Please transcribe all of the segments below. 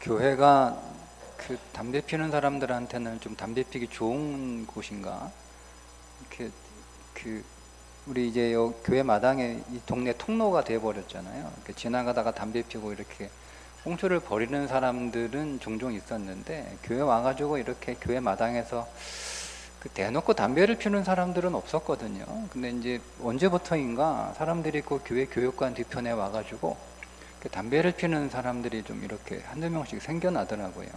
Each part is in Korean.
교회가 그 담배 피는 사람들한테는 좀 담배 피기 좋은 곳인가? 이렇게 그 우리 이제 요 교회 마당에 이 동네 통로가 돼 버렸잖아요. 이렇게 지나가다가 담배 피고 이렇게 꽁초를 버리는 사람들은 종종 있었는데 교회 와가지고 이렇게 교회 마당에서 그 대놓고 담배를 피우는 사람들은 없었거든요. 근데 이제 언제부터인가 사람들이 그 교회 교육관 뒤편에 와가지고 담배를 피우는 사람들이 좀 이렇게 한두 명씩 생겨나더라고요.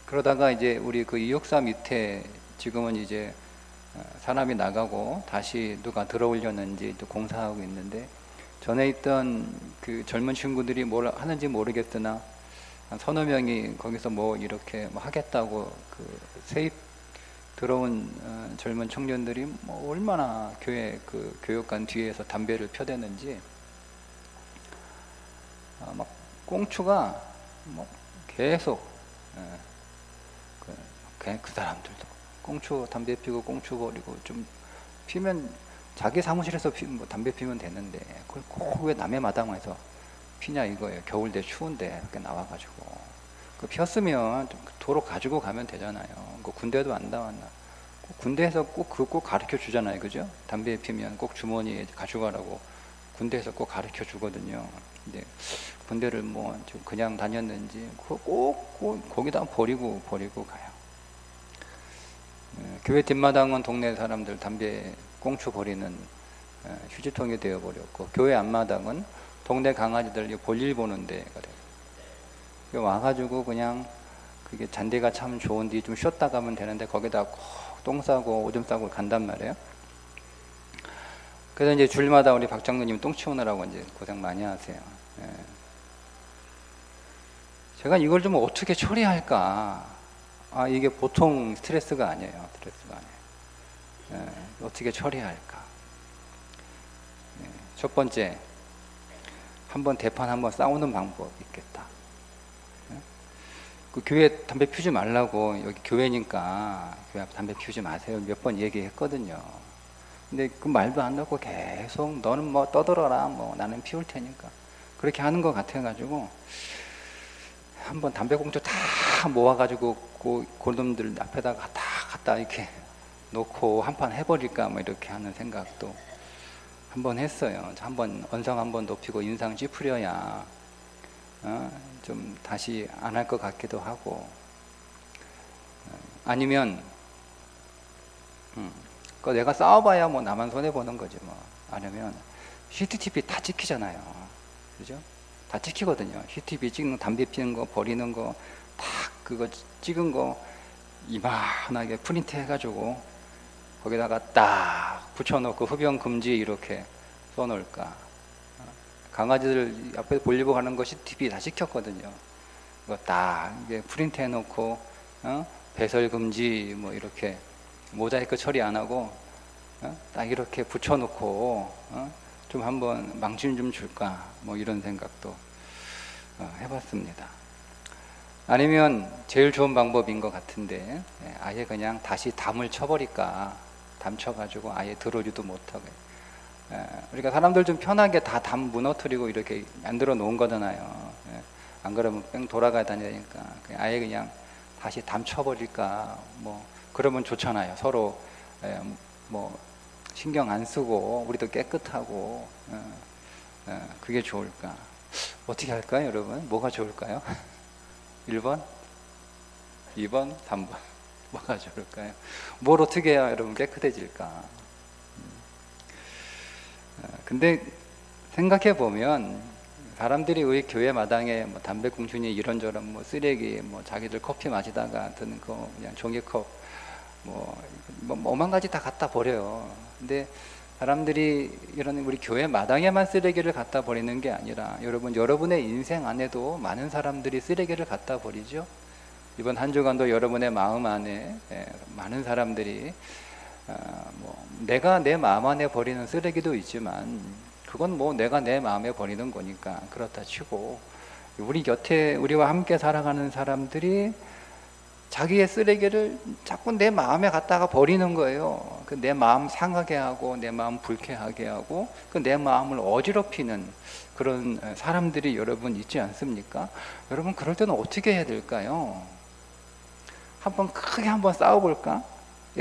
그러다가 이제 우리 그 이육사 밑에 지금은 이제 사람이 나가고 다시 누가 들어오려는지 또 공사하고 있는데, 전에 있던 그 젊은 친구들이 뭘 하는지 모르겠으나 한 서너 명이 거기서 뭐 이렇게 뭐 하겠다고 그 세입 들어온 젊은 청년들이 뭐 얼마나 교회 그 교육관 뒤에서 담배를 펴대는지, 막 꽁초가 뭐 계속 그 사람들도 꽁초 담배 피고 꽁초 버리고, 좀 피면 자기 사무실에서 뭐 담배 피면 되는데 그걸 꼭 왜 남의 마당에서 피냐 이거예요. 겨울대 추운데 이렇게 나와가지고 그 피었으면 좀 도로 가지고 가면 되잖아요. 그 군대도 안 나왔나? 군대에서 꼭 가르쳐 주잖아요, 그죠? 담배 피면 꼭 주머니에 가져가라고 군대에서 꼭 가르쳐 주거든요. 근데 군대를 뭐 그냥 다녔는지 꼭 거기다 버리고 가요. 교회 뒷마당은 동네 사람들 담배 꽁초 버리는 휴지통이 되어 버렸고, 교회 앞마당은 동네 강아지들 볼일 보는 데가 돼요. 와가지고 그냥 그게 잔디가 참 좋은데 좀 쉬었다 가면 되는데 거기다 꼭 똥 싸고 오줌 싸고 간단 말이에요. 그래서 이제 줄마다 우리 박 장로님 똥 치우느라고 이제 고생 많이 하세요. 제가 이걸 좀 어떻게 처리할까? 이게 보통 스트레스가 아니에요. 스트레스가 아니에요. 어떻게 처리할까? 첫 번째, 한번 대판 한번 싸우는 방법이 있겠다. 그 교회 담배 피우지 말라고, 여기 교회니까 교회 앞 담배 피우지 마세요 몇 번 얘기했거든요. 근데 그 말도 안 듣고 계속 너는 뭐 떠들어라, 뭐 나는 피울 테니까 그렇게 하는 것 같아가지고 한번 담배 꽁초 다 모아가지고 그놈들 앞에다가 다 갖다 이렇게 놓고 한판 해버릴까 뭐 이렇게 하는 생각도 한번 했어요. 한번 언성 한번 높이고 인상 찌푸려야 좀 다시 안 할 것 같기도 하고, 아니면 내가 싸워봐야 뭐 나만 손해 보는 거지 뭐. 아니면 CCTV 다 찍히잖아요, 그죠? 다 찍히거든요. CCTV 찍는 담배 피는 거 버리는 거 다 그거 찍은 거 이만하게 프린트 해가지고 거기다가 딱 붙여놓고 흡연 금지 이렇게 써놓을까. 강아지들 앞에 볼리고 가는 거 CCTV 다 찍혔거든요. 그거 딱 이게 프린트 해놓고 배설 금지 뭐 이렇게 모자이크 처리 안 하고 딱 이렇게 붙여놓고 좀 한번 망신 좀 줄까 뭐 이런 생각도 해봤습니다. 아니면 제일 좋은 방법인 것 같은데, 아예 그냥 다시 담을 쳐버릴까. 담 쳐가지고 아예 들어오지도 못하게. 우리가 사람들 좀 편하게 다 담 무너뜨리고 이렇게 만들어 놓은 거잖아요. 안 그러면 뺑 돌아가야 다니니까 아예 그냥 다시 담 쳐버릴까. 뭐 그러면 좋잖아요. 서로 뭐 신경 안 쓰고 우리도 깨끗하고. 그게 좋을까. 어떻게 할까요, 여러분? 뭐가 좋을까요? 1번, 2번, 3번. 뭐가 좋을까요? 뭘 어떻게 해야 여러분 깨끗해질까? 근데 생각해 보면 사람들이 우리 교회 마당에 뭐 담배 꽁초니 이런저런 뭐 쓰레기, 뭐 자기들 커피 마시다가 드는 거 그냥 종이컵 뭐 오만 가지 다 갖다 버려요. 근데 사람들이 이런 우리 교회 마당에만 쓰레기를 갖다 버리는 게 아니라 여러분의 인생 안에도 많은 사람들이 쓰레기를 갖다 버리죠. 이번 한 주간도 여러분의 마음 안에 많은 사람들이 뭐 내가 내 마음 안에 버리는 쓰레기도 있지만 그건 뭐 내가 내 마음에 버리는 거니까 그렇다 치고, 우리 곁에 우리와 함께 살아가는 사람들이 자기의 쓰레기를 자꾸 내 마음에 갖다가 버리는 거예요. 그 내 마음 상하게 하고 내 마음 불쾌하게 하고 그 내 마음을 어지럽히는 그런 사람들이 여러분 있지 않습니까? 여러분 그럴 때는 어떻게 해야 될까요? 한번 크게 한번 싸워볼까?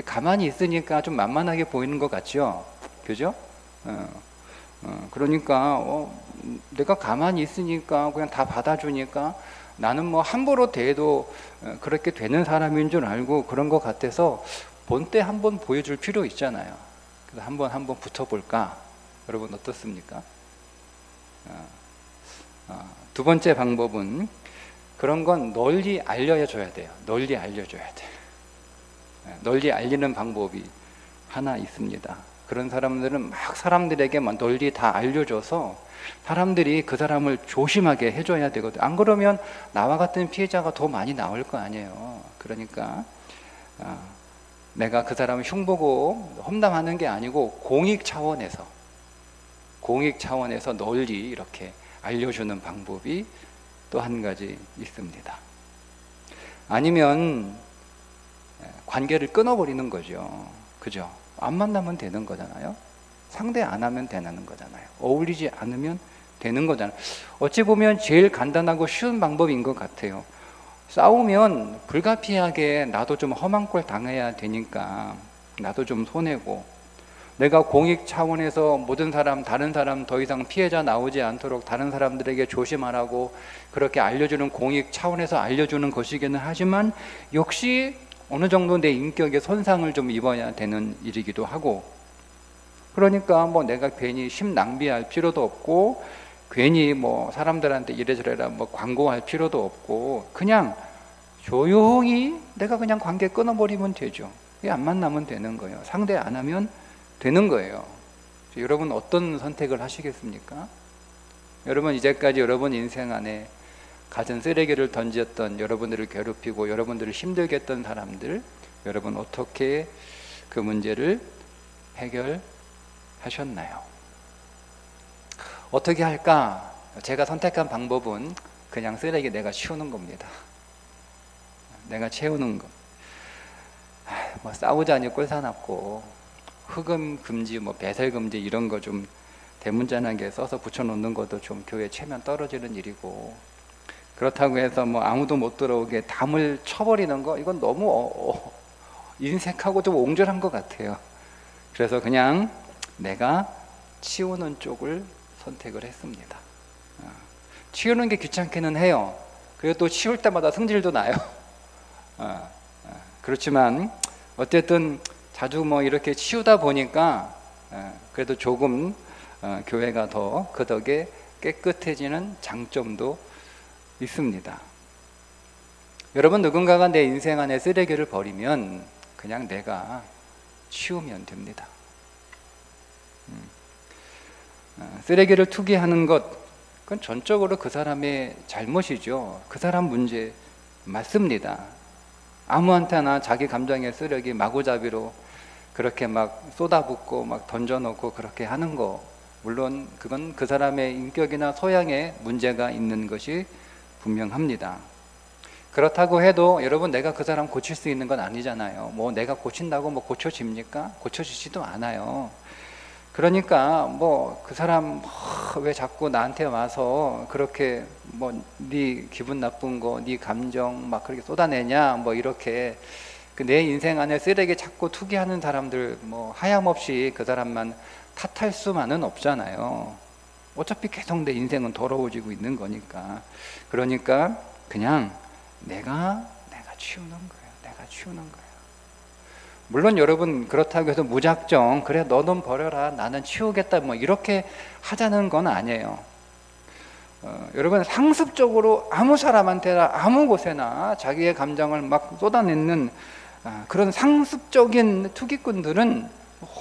가만히 있으니까 좀 만만하게 보이는 것 같죠? 그죠? 그러니까 내가 가만히 있으니까 그냥 다 받아주니까 나는 뭐 함부로 대해도 그렇게 되는 사람인 줄 알고 그런 것 같아서 본때 한번 보여줄 필요 있잖아요. 그래서 한번 붙어볼까? 여러분 어떻습니까? 두 번째 방법은 그런 건 널리 알려줘야 돼요. 널리 알려줘야 돼. 널리 알리는 방법이 하나 있습니다. 그런 사람들은 막 사람들에게 막 널리 다 알려줘서 사람들이 그 사람을 조심하게 해줘야 되거든. 안 그러면 나와 같은 피해자가 더 많이 나올 거 아니에요. 그러니까 내가 그 사람을 흉보고 험담하는 게 아니고 공익 차원에서 널리 이렇게 알려주는 방법이 또 한 가지 있습니다. 아니면 관계를 끊어버리는 거죠. 그죠? 안 만나면 되는 거잖아요. 상대 안 하면 되는 거잖아요. 어울리지 않으면 되는 거잖아요. 어찌 보면 제일 간단하고 쉬운 방법인 것 같아요. 싸우면 불가피하게 나도 좀 험한 꼴 당해야 되니까 나도 좀 손해고, 내가 공익 차원에서 모든 사람, 다른 사람 더 이상 피해자 나오지 않도록 다른 사람들에게 조심하라고 그렇게 알려주는 공익 차원에서 알려주는 것이기는 하지만 역시 어느 정도 내 인격에 손상을 좀 입어야 되는 일이기도 하고, 그러니까 뭐 내가 괜히 심 낭비할 필요도 없고 괜히 뭐 사람들한테 이래저래 뭐 광고할 필요도 없고 그냥 조용히 내가 그냥 관계 끊어버리면 되죠. 안 만나면 되는 거예요. 상대 안 하면 되는 거예요. 여러분 어떤 선택을 하시겠습니까? 여러분 이제까지 여러분 인생 안에 가진 쓰레기를 던졌던, 여러분들을 괴롭히고 여러분들을 힘들게 했던 사람들, 여러분 어떻게 그 문제를 해결하셨나요? 어떻게 할까? 제가 선택한 방법은 그냥 쓰레기 내가 치우는 겁니다. 내가 채우는 거. 뭐 싸우자니 꼴사납고 흑음 금지, 뭐 배설 금지 이런 거 좀 대문짝하게 써서 붙여놓는 것도 좀 교회 체면 떨어지는 일이고, 그렇다고 해서 뭐 아무도 못 들어오게 담을 쳐버리는 거, 이건 너무 인색하고 좀 옹졸한 것 같아요. 그래서 그냥 내가 치우는 쪽을 선택을 했습니다. 치우는 게 귀찮기는 해요. 그리고 또 치울 때마다 승질도 나요. 그렇지만 어쨌든 자주 뭐 이렇게 치우다 보니까 그래도 조금 교회가 더 그 덕에 깨끗해지는 장점도 있습니다. 여러분 누군가가 내 인생 안에 쓰레기를 버리면 그냥 내가 치우면 됩니다. 쓰레기를 투기하는 것, 그건 전적으로 그 사람의 잘못이죠. 그 사람 문제 맞습니다. 아무한테나 자기 감정의 쓰레기 마구잡이로 그렇게 막 쏟아붓고 막 던져놓고 그렇게 하는 거, 물론 그건 그 사람의 인격이나 소양에 문제가 있는 것이 분명합니다. 그렇다고 해도 여러분 내가 그 사람 고칠 수 있는 건 아니잖아요. 뭐 내가 고친다고 뭐 고쳐집니까? 고쳐지지도 않아요. 그러니까 뭐 그 사람 왜 자꾸 나한테 와서 그렇게 뭐 네 기분 나쁜 거, 네 감정 막 그렇게 쏟아내냐, 뭐 이렇게 내 인생 안에 쓰레기 자꾸 투기하는 사람들 뭐 하염없이 그 사람만 탓할 수만은 없잖아요. 어차피 계속 내 인생은 더러워지고 있는 거니까. 그러니까 그냥 내가 치우는 거예요. 내가 치우는 거예요. 물론 여러분 그렇다고 해서 무작정 그래 너는 버려라 나는 치우겠다 뭐 이렇게 하자는 건 아니에요. 여러분 상습적으로 아무 사람한테나 아무 곳에나 자기의 감정을 막 쏟아내는 그런 상습적인 투기꾼들은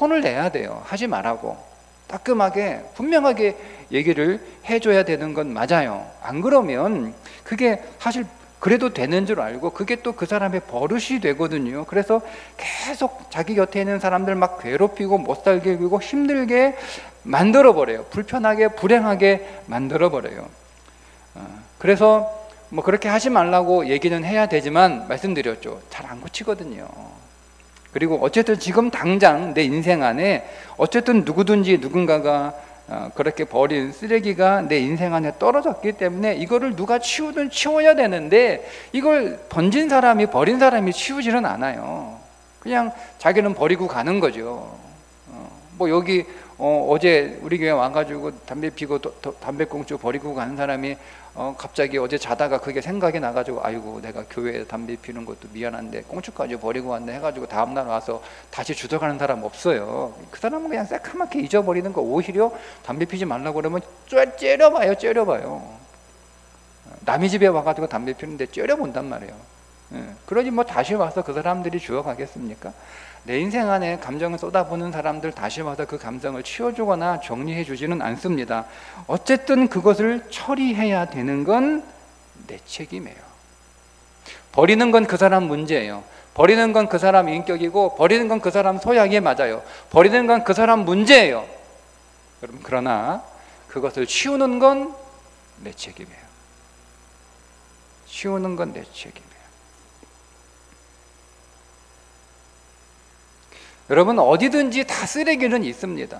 혼을 내야 돼요. 하지 말라고 따끔하게 분명하게 얘기를 해줘야 되는 건 맞아요. 안 그러면 그게 사실 그래도 되는 줄 알고 그게 또 그 사람의 버릇이 되거든요. 그래서 계속 자기 곁에 있는 사람들 막 괴롭히고 못살게 굴고 힘들게 만들어버려요. 불편하게 불행하게 만들어버려요. 그래서 뭐 그렇게 하지 말라고 얘기는 해야 되지만 말씀드렸죠. 잘 안 고치거든요. 그리고 어쨌든 지금 당장 내 인생 안에 어쨌든 누구든지 누군가가 그렇게 버린 쓰레기가 내 인생 안에 떨어졌기 때문에 이거를 누가 치우든 치워야 되는데 이걸 던진 사람이 버린 사람이 치우지는 않아요. 그냥 자기는 버리고 가는 거죠. 뭐 여기 어제 우리 교회 와가지고 담배 피고 담배꽁초 버리고 가는 사람이 갑자기 어제 자다가 그게 생각이 나가지고 아이고 내가 교회에 담배 피는 것도 미안한데 꽁초까지 버리고 왔네 해가지고 다음날 와서 다시 주워가는 사람 없어요. 그 사람은 그냥 새카맣게 잊어버리는 거. 오히려 담배 피지 말라고 그러면 째려봐요. 남의 집에 와가지고 담배 피는데 째려본단 말이에요. 그러지 뭐 다시 와서 그 사람들이 주워가겠습니까? 내 인생 안에 감정을 쏟아부는 사람들 다시 와서 그 감정을 치워주거나 정리해 주지는 않습니다. 어쨌든 그것을 처리해야 되는 건 내 책임이에요. 버리는 건 그 사람 문제예요. 버리는 건 그 사람 인격이고 버리는 건 그 사람 소양에 맞아요. 버리는 건 그 사람 문제예요. 그러나 그것을 치우는 건 내 책임이에요. 치우는 건 내 책임이에요. 여러분 어디든지 다 쓰레기는 있습니다.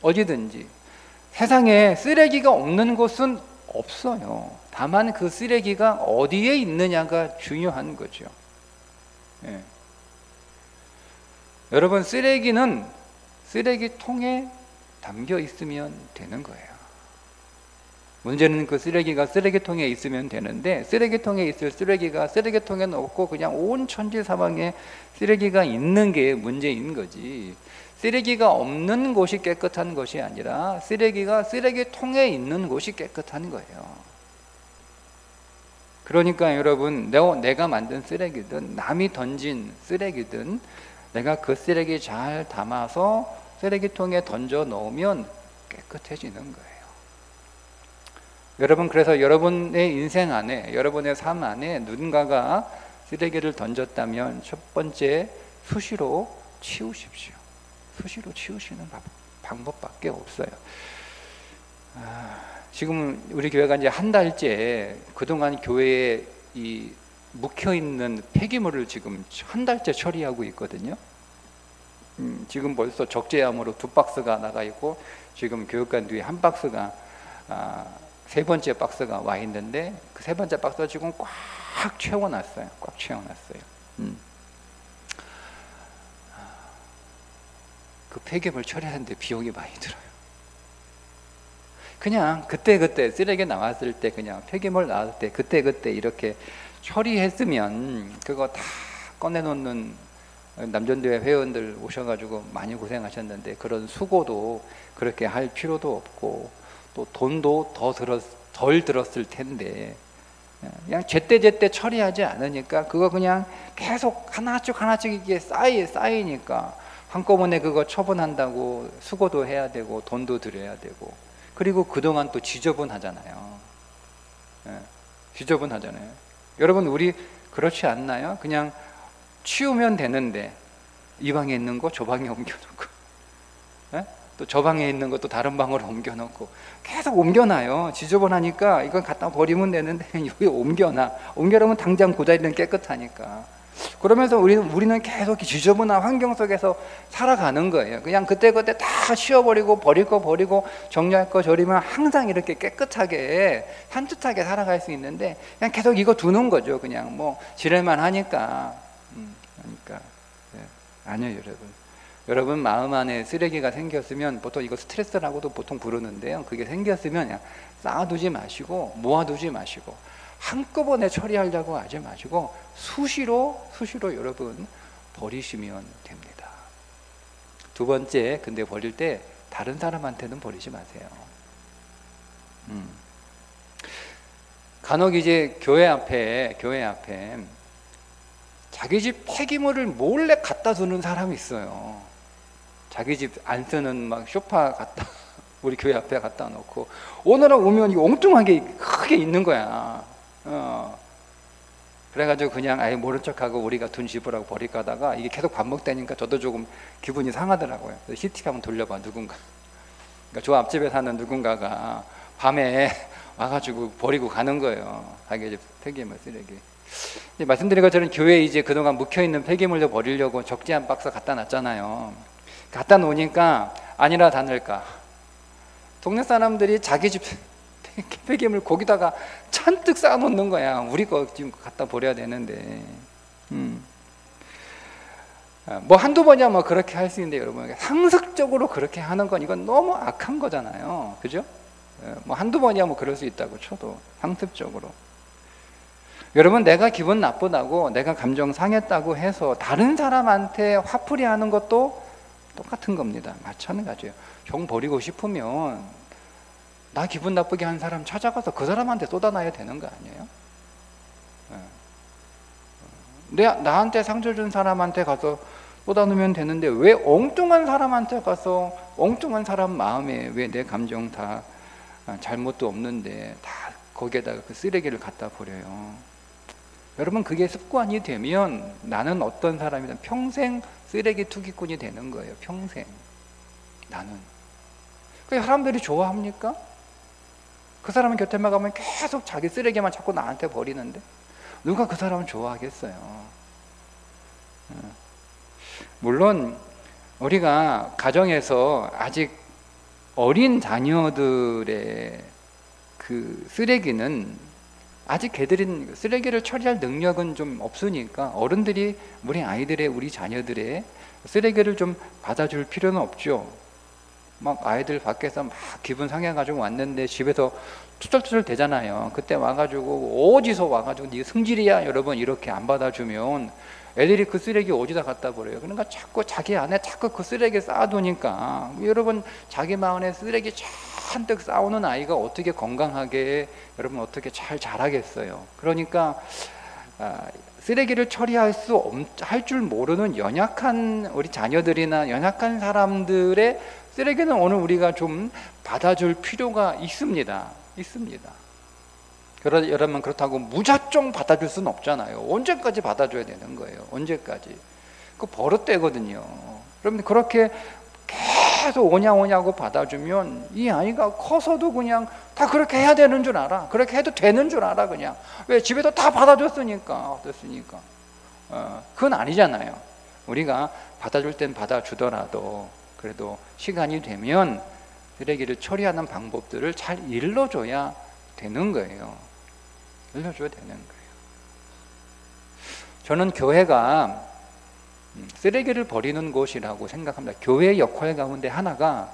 어디든지. 세상에 쓰레기가 없는 곳은 없어요. 다만 그 쓰레기가 어디에 있느냐가 중요한 거죠. 예. 여러분 쓰레기는 쓰레기통에 담겨 있으면 되는 거예요. 문제는 그 쓰레기가 쓰레기통에 있으면 되는데 쓰레기통에 있을 쓰레기가 쓰레기통에 넣고 그냥 온 천지사방에 쓰레기가 있는 게 문제인 거지, 쓰레기가 없는 곳이 깨끗한 것이 아니라 쓰레기가 쓰레기통에 있는 곳이 깨끗한 거예요. 그러니까 여러분 내가 만든 쓰레기든 남이 던진 쓰레기든 내가 그 쓰레기 잘 담아서 쓰레기통에 던져 넣으면 깨끗해지는 거예요. 여러분 그래서 여러분의 인생 안에 여러분의 삶 안에 누군가가 쓰레기를 던졌다면 첫 번째 수시로 치우십시오. 수시로 치우시는 방법밖에 없어요. 지금 우리 교회가 이제 한 달째 그동안 교회에 이 묵혀있는 폐기물을 지금 한 달째 처리하고 있거든요. 지금 벌써 적재함으로 2박스가 나가 있고 지금 교육관 뒤에 1박스가 세 번째 박스가 와 있는데 그 세 번째 박스가 지금 꽉 채워놨어요. 꽉 채워놨어요. 그 폐기물 처리하는데 비용이 많이 들어요. 그냥 그때 쓰레기 나왔을 때 그냥 폐기물 나왔을 때 그때 이렇게 처리했으면 그거 다 꺼내놓는 남전교회 회원들 오셔가지고 많이 고생하셨는데 그런 수고도 그렇게 할 필요도 없고 또 돈도 덜 들었을 텐데 그냥 제때 처리하지 않으니까 그거 그냥 계속 하나씩 이게 쌓이니까 한꺼번에 그거 처분한다고 수고도 해야 되고 돈도 들여야 되고 그리고 그동안 또 지저분하잖아요. 지저분하잖아요. 여러분 우리 그렇지 않나요? 그냥 치우면 되는데 이 방에 있는 거 저 방에 옮겨놓고 또 저 방에 있는 것도 다른 방으로 옮겨놓고 계속 옮겨놔요. 지저분하니까 이건 갖다 버리면 되는데 여기 옮겨놓으면 당장 그 자리는 깨끗하니까. 그러면서 우리는 계속 지저분한 환경 속에서 살아가는 거예요. 그냥 그때 다 치워버리고 버릴 거 버리고 정리할 거 저리면 항상 이렇게 깨끗하게 산뜻하게 살아갈 수 있는데 그냥 계속 이거 두는 거죠. 그냥 뭐 지낼만 하니까. 아니요 여러분 마음 안에 쓰레기가 생겼으면 보통 이거 스트레스라고도 보통 부르는데요. 그게 생겼으면 그냥 쌓아두지 마시고 모아두지 마시고 한꺼번에 처리하려고 하지 마시고 수시로 여러분 버리시면 됩니다. 두 번째, 근데 버릴 때 다른 사람한테는 버리지 마세요. 간혹 이제 교회 앞에 자기 집 폐기물을 몰래 갖다 두는 사람이 있어요. 자기 집 안 쓰는 막 소파 갖다 우리 교회 앞에 갖다 놓고 오늘은 오면 이거 엉뚱하게 크게 있는 거야. 그래가지고 그냥 아예 모른 척하고 우리가 돈 지불하고 버릴까 하다가 이게 계속 반복되니까 저도 조금 기분이 상하더라고요. CCTV 한번 돌려봐 누군가. 그러니까 저 앞집에 사는 누군가가 밤에 와가지고 버리고 가는 거예요. 자기 이제 폐기물 쓰레기. 말씀드린 것처럼 교회에 이제 그동안 묵혀있는 폐기물도 버리려고 적재한 박스 갖다 놨잖아요. 갖다 놓으니까 아니라 다를까 동네 사람들이 자기 집 폐기물 거기다가 잔뜩 쌓아놓는 거야. 우리 거 지금 갖다 버려야 되는데. 뭐 한두 번이야 뭐 그렇게 할 수 있는데 여러분 상습적으로 그렇게 하는 건 이건 너무 악한 거잖아요. 그죠? 뭐 한두 번이야 뭐 그럴 수 있다고 쳐도 상습적으로. 여러분 내가 기분 나쁘다고 내가 감정 상했다고 해서 다른 사람한테 화풀이 하는 것도 똑같은 겁니다. 마찬가지예요. 정 버리고 싶으면 나 기분 나쁘게 한 사람 찾아가서 그 사람한테 쏟아놔야 되는 거 아니에요? 나한테 상처 준 사람한테 가서 쏟아놓으면 되는데 왜 엉뚱한 사람한테 가서 엉뚱한 사람 마음에 왜 내 감정 다 잘못도 없는데 다 거기에다가 그 쓰레기를 갖다 버려요. 여러분 그게 습관이 되면 나는 어떤 사람이든 평생 쓰레기 투기꾼이 되는 거예요. 평생. 나는. 그 사람들이 좋아합니까? 그 사람 곁에만 가면 계속 자기 쓰레기만 자꾸 나한테 버리는데 누가 그 사람을 좋아하겠어요? 물론 우리가 가정에서 아직 어린 자녀들의 그 쓰레기는 아직 걔들은 쓰레기를 처리할 능력은 좀 없으니까 어른들이 우리 자녀들의 쓰레기를 좀 받아줄 필요는 없죠. 막 아이들 밖에서 막 기분 상해가지고 왔는데 집에서 투덜투덜 대잖아요. 그때 와가지고 어디서 와가지고 네 승질이야 여러분 이렇게 안 받아주면 애들이 그 쓰레기 어디다 갖다 버려요. 그러니까 자꾸 자기 안에 자꾸 그 쓰레기 쌓아두니까 여러분 자기 마음에 쓰레기 잔뜩 쌓아오는 아이가 어떻게 건강하게 여러분 어떻게 잘 자라겠어요. 그러니까 쓰레기를 처리할 할 줄 모르는 연약한 우리 자녀들이나 연약한 사람들의 쓰레기는 오늘 우리가 좀 받아줄 필요가 있습니다. 여러분 그렇다고 무작정 받아줄 수는 없잖아요. 언제까지 받아줘야 되는 거예요? 언제까지? 그 버릇되거든요. 여러분 그렇게 계속 오냐고 받아주면 이 아이가 커서도 그냥 다 그렇게 해야 되는 줄 알아. 그렇게 해도 되는 줄 알아 그냥. 왜? 집에서 다 받아줬으니까. 어땠으니까. 그건 아니잖아요. 우리가 받아줄 땐 받아주더라도 그래도 시간이 되면 쓰레기를 처리하는 방법들을 잘 일러줘야 되는 거예요. 일러줘야 되는 거예요. 저는 교회가 쓰레기를 버리는 곳이라고 생각합니다. 교회의 역할 가운데 하나가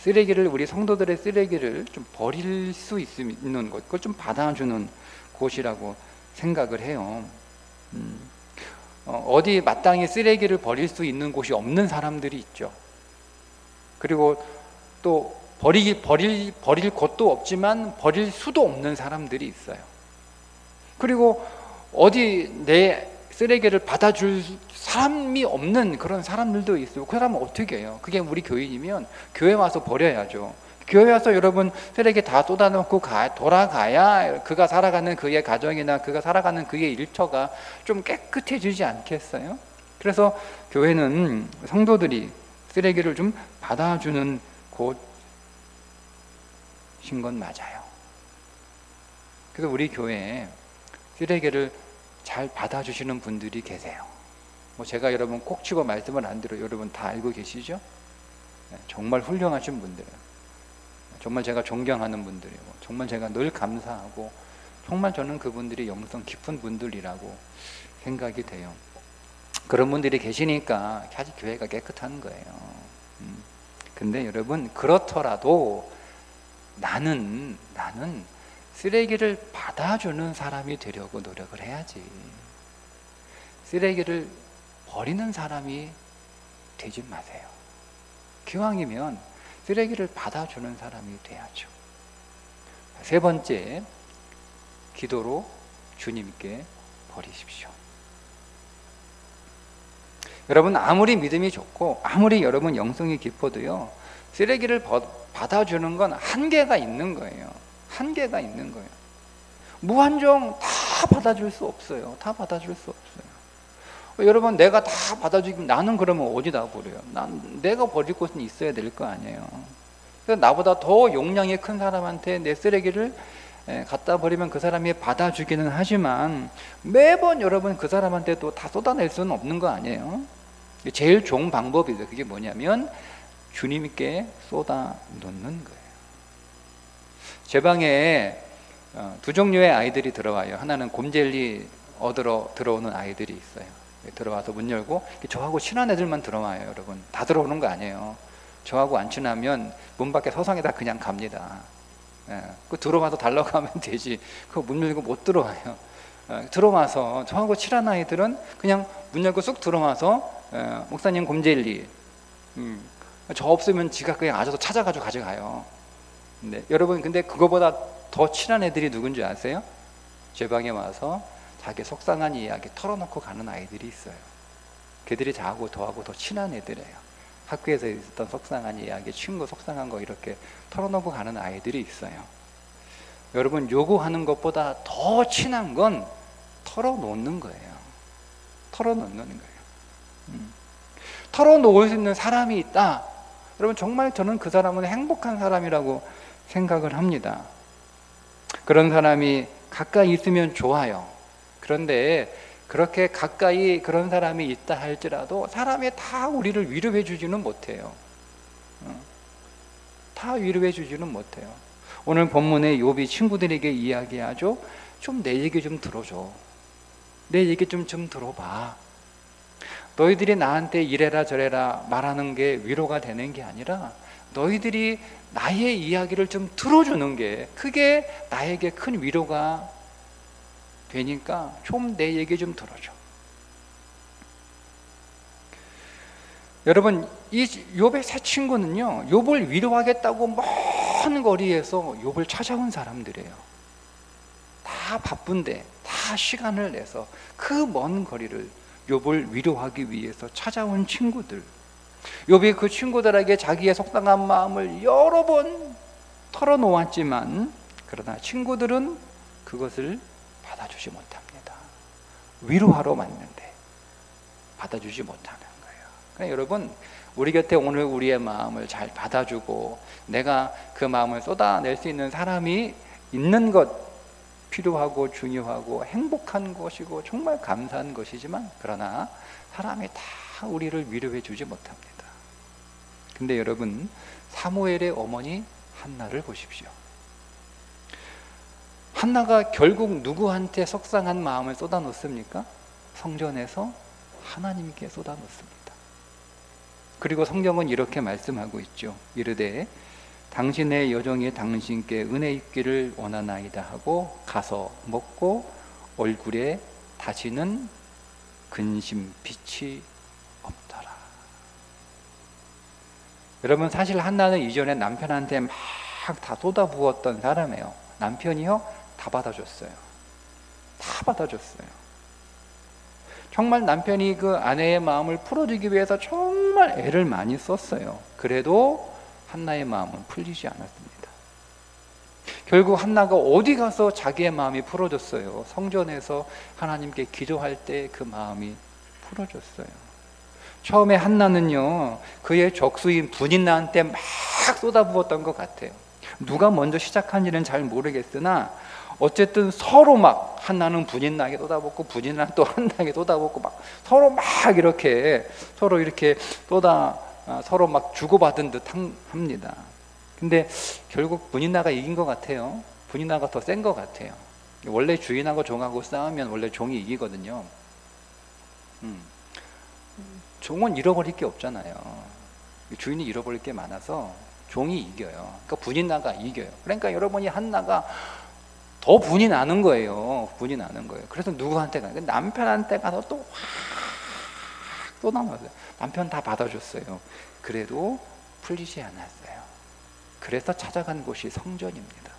쓰레기를 우리 성도들의 쓰레기를 좀 버릴 수 있는 곳, 그걸 좀 받아주는 곳이라고 생각을 해요. 어디 마땅히 쓰레기를 버릴 수 있는 곳이 없는 사람들이 있죠. 그리고 또 버릴 곳도 없지만 버릴 수도 없는 사람들이 있어요. 그리고 어디 내 쓰레기를 받아줄 사람이 없는 그런 사람들도 있어요. 그 사람은 어떻게 해요? 그게 우리 교인이면 교회 와서 버려야죠. 교회 와서 여러분 쓰레기 다 쏟아놓고 돌아가야 그가 살아가는 그의 가정이나 그가 살아가는 그의 일처가 좀 깨끗해지지 않겠어요? 그래서 교회는 성도들이 쓰레기를 좀 받아주는 곳인 건 맞아요. 그래서 우리 교회에 쓰레기를 잘 받아주시는 분들이 계세요. 뭐 제가 여러분 꼭 치고 말씀을 안 드려 여러분 다 알고 계시죠? 정말 훌륭하신 분들이에요. 정말 제가 존경하는 분들이고 정말 제가 늘 감사하고 정말 저는 그분들이 영성 깊은 분들이라고 생각이 돼요. 그런 분들이 계시니까 아직 교회가 깨끗한 거예요. 근데 여러분 그렇더라도 나는 쓰레기를 받아주는 사람이 되려고 노력을 해야지. 쓰레기를 버리는 사람이 되지 마세요. 기왕이면 쓰레기를 받아주는 사람이 돼야죠. 세 번째, 기도로 주님께 버리십시오. 여러분 아무리 믿음이 좋고 아무리 여러분 영성이 깊어도요 쓰레기를 받아주는 건 한계가 있는 거예요. 한계가 있는 거예요. 무한정 다 받아줄 수 없어요. 다 받아줄 수 없어요. 여러분 내가 다 받아주기면 나는 그러면 어디다 버려요? 내가 버릴 곳은 있어야 될 거 아니에요. 그래서 나보다 더 용량이 큰 사람한테 내 쓰레기를 갖다 버리면 그 사람이 받아주기는 하지만 매번 여러분 그 사람한테 또 다 쏟아낼 수는 없는 거 아니에요? 제일 좋은 방법이죠. 그게 뭐냐면 주님께 쏟아 놓는 거예요. 제 방에 두 종류의 아이들이 들어와요. 하나는 곰젤리 얻으러 들어오는 아이들이 있어요. 들어와서 문 열고 저하고 친한 애들만 들어와요. 여러분 다 들어오는 거 아니에요. 저하고 안 친하면 문 밖에 서성에다 그냥 갑니다. 그 들어와서 달라고 하면 되지. 그거 문 열고 못 들어와요. 들어와서 저하고 친한 아이들은 그냥 문 열고 쑥 들어와서 목사님 곰젤리 저 없으면 지가 그냥 아저도 찾아가지고 가져가요. 네, 여러분 근데 그거보다 더 친한 애들이 누군지 아세요? 제 방에 와서 자기 속상한 이야기 털어놓고 가는 아이들이 있어요. 걔들이 저하고 더 친한 애들이에요. 학교에서 있었던 속상한 이야기, 친구 속상한 거 이렇게 털어놓고 가는 아이들이 있어요. 여러분 요구하는 것보다 더 친한 건 털어놓는 거예요. 털어놓는 거예요. 털어놓을 수 있는 사람이 있다. 여러분 정말 저는 그 사람은 행복한 사람이라고 생각을 합니다. 그런 사람이 가까이 있으면 좋아요. 그런데 그렇게 가까이 그런 사람이 있다 할지라도 사람이 다 우리를 위로해 주지는 못해요. 다 위로해 주지는 못해요. 오늘 본문에 욥이 친구들에게 이야기하죠. 좀 내 얘기 좀 들어줘. 내 얘기 좀 들어봐. 너희들이 나한테 이래라 저래라 말하는 게 위로가 되는 게 아니라 너희들이 나의 이야기를 좀 들어주는 게 그게 나에게 큰 위로가 되니까 좀 내 얘기 좀 들어줘. 여러분 이 욥의 세 친구는요 욥을 위로하겠다고 먼 거리에서 욥을 찾아온 사람들이에요. 다 바쁜데 다 시간을 내서 그 먼 거리를 욥을 위로하기 위해서 찾아온 친구들. 욥이 그 친구들에게 자기의 속상한 마음을 여러 번 털어놓았지만 그러나 친구들은 그것을 받아주지 못합니다. 위로하러 왔는데 받아주지 못하는 거예요. 그러니까 여러분 우리 곁에 오늘 우리의 마음을 잘 받아주고 내가 그 마음을 쏟아낼 수 있는 사람이 있는 것 필요하고 중요하고 행복한 것이고 정말 감사한 것이지만 그러나 사람이 다 우리를 위로해 주지 못합니다. 근데 여러분 사무엘의 어머니 한나를 보십시오. 한나가 결국 누구한테 속상한 마음을 쏟아놓습니까? 성전에서 하나님께 쏟아놓습니다. 그리고 성경은 이렇게 말씀하고 있죠. 이르되 당신의 여종이 당신께 은혜 입기를 원하나이다 하고 가서 먹고 얼굴에 다시는 근심 빛이 없더라. 여러분 사실 한나는 이전에 남편한테 막 다 쏟아부었던 사람이에요. 남편이요 다 받아줬어요. 다 받아줬어요. 정말 남편이 그 아내의 마음을 풀어주기 위해서 정말 애를 많이 썼어요. 그래도 한나의 마음은 풀리지 않았습니다. 결국 한나가 어디 가서 자기의 마음이 풀어졌어요? 성전에서 하나님께 기도할 때 그 마음이 풀어졌어요. 처음에 한나는요 그의 적수인 분인나한테 막 쏟아부었던 것 같아요. 누가 먼저 시작한지는 잘 모르겠으나 어쨌든 서로 막 한나는 분인나에게 쏟아붓고 분인나는 또 한나에게 쏟아붓고 막 서로 막 이렇게 서로 이렇게 서로 막 주고받은 듯 합니다. 근데 결국 분인나가 이긴 것 같아요. 분인나가 더 센 것 같아요. 원래 주인하고 종하고 싸우면 원래 종이 이기거든요. 종은 잃어버릴 게 없잖아요. 주인이 잃어버릴 게 많아서 종이 이겨요. 그러니까 분인나가 이겨요. 그러니까 여러분이 한나가 더 분이 나는 거예요. 분이 나는 거예요. 그래서 누구한테 가요? 남편한테 가서 또 확 또 남았어요. 남편 다 받아줬어요. 그래도 풀리지 않았어요. 그래서 찾아간 곳이 성전입니다.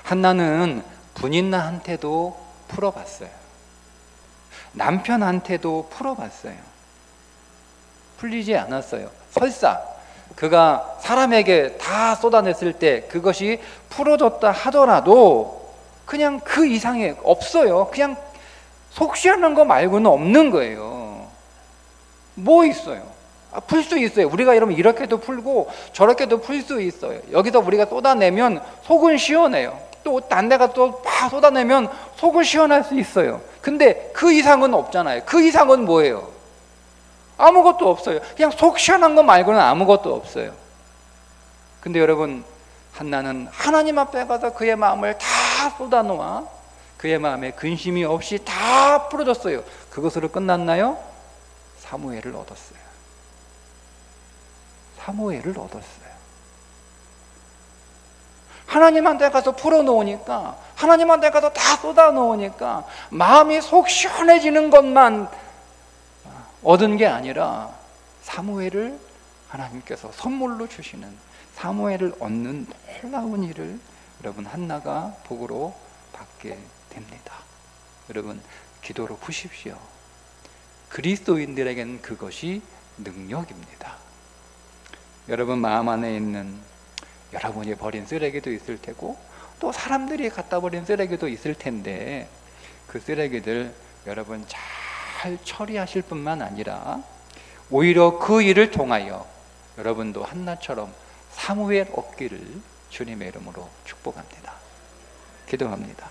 한나는 분인나한테도 풀어봤어요. 남편한테도 풀어봤어요. 풀리지 않았어요. 설사 그가 사람에게 다 쏟아냈을 때 그것이 풀어졌다 하더라도 그냥 그 이상이 없어요. 그냥 속시하는 거 말고는 없는 거예요. 뭐 있어요? 풀 수 있어요. 우리가 여러분 이렇게도 풀고 저렇게도 풀 수 있어요. 여기서 우리가 쏟아내면 속은 시원해요. 또 딴 데가 또 막 쏟아내면 속은 시원할 수 있어요. 근데 그 이상은 없잖아요. 그 이상은 뭐예요? 아무것도 없어요. 그냥 속 시원한 거 말고는 아무것도 없어요. 근데 여러분, 한나는 하나님 앞에 가서 그의 마음을 다 쏟아놓아 그의 마음에 근심이 없이 다 풀어줬어요. 그것으로 끝났나요? 사무엘을 얻었어요. 사무엘을 얻었어요. 하나님한테 가서 풀어놓으니까, 하나님한테 가서 다 쏟아놓으니까 마음이 속 시원해지는 것만 얻은 게 아니라 사무엘을 하나님께서 선물로 주시는, 사무엘을 얻는 놀라운 일을 여러분 한나가 복으로 받게 됩니다. 여러분, 기도로 푸십시오. 그리스도인들에게는 그것이 능력입니다. 여러분 마음 안에 있는 여러분이 버린 쓰레기도 있을 테고 또 사람들이 갖다 버린 쓰레기도 있을 텐데, 그 쓰레기들 여러분 잘 처리하실 뿐만 아니라 오히려 그 일을 통하여 여러분도 한나처럼 사무엘 얻기를 주님의 이름으로 축복합니다. 기도합니다.